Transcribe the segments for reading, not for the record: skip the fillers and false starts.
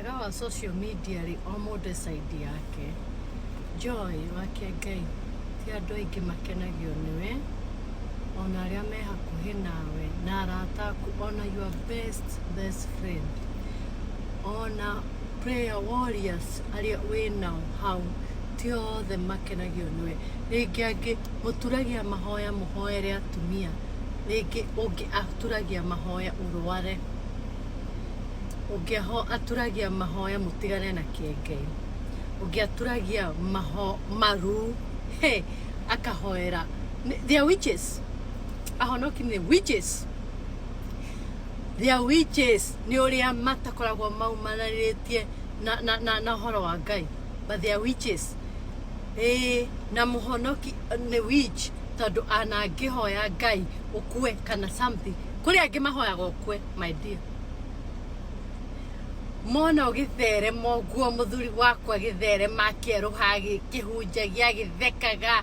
Mwega wa social media ri o mundu side yake. Joy wa Kiengei ti andu aingi makenagio niwe ona aria me hakuhi nawe na arata aku ona your best friend ona prayer warriors aria winao hau ti othe makenagio niwe ringi angi muturagia mahoya muhoere atumia ringi ungi aturagia mahoya urware ungi aturagia mahoya mutigane na Kiengei ungi aturagia maru hey akahoera they are witches ahonoki ni witches they are witches ni uria matakoragwo maumanaritie na horo wa Ngai but they are witches na muhonoki ni witch tondu anangihoya Ngai ukue kana something kuri angi mahoyaga ukue my dear mona githere moguo muthuri wakwa githere makieruhagi kihunjagia githekaga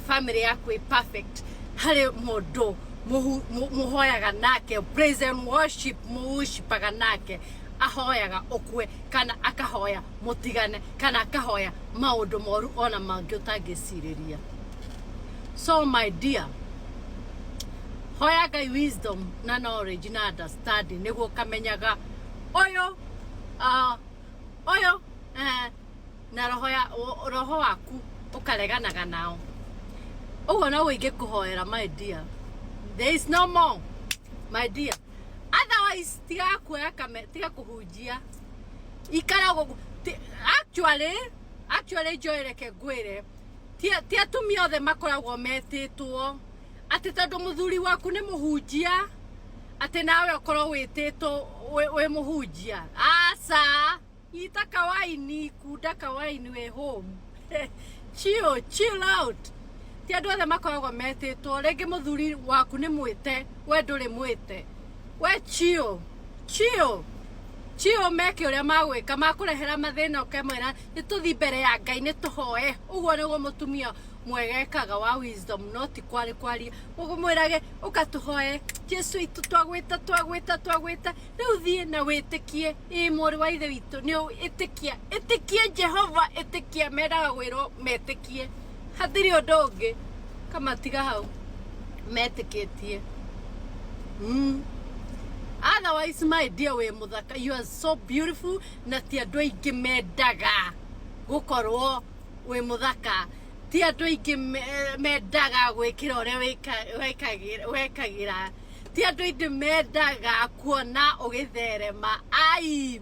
family yaku perfect hari mundu muhoyaga nake praise and worship mushipaga nake ahoyaga ukue kana akahoya mutigane kana akahoya maundu moru ona mangi utangiciriria. So my dear, hoya Ngai wisdom na knowledge na understanding niguo kamenyaga oyo na roho waku ukareganaga nao uguo no wige kuhoera my dear. There is no more my dear, otherwise tiga kuoya tiga kuhunjia ikara actually Joy reke ngwire ti atumia othe makoragwo metitwo ati tondu muthuri waku ni muhunjia ati nawe ukorwo wititwo we muhunjia asa ita kawaini kuda kawaini we home chill out ti andu othe makoragwo metitwo ringi muthuri waku ni mwite we nduri mwite we chill meke uria magwika makurehera mathina ukemwira nituthi mbere ya Ngai nituhoe uguo niguo mutumia mwegekaga wa wisdom not kwari ugumwirage ukatuhoe Jesu itu twagwita riu thie na witikie muri wa ithe witu ni itikie Jehova itikie meraga gwiro metikie hathiri undu ungi kama tiga hau metikitie otherwise my dear we muthaka you are so beautiful na ti andu aingi mendaga gukorwo we muthaka ti andu aingi mendaga gwikira uria wekagira ti andu aingi mendaga kuona ugitherema ai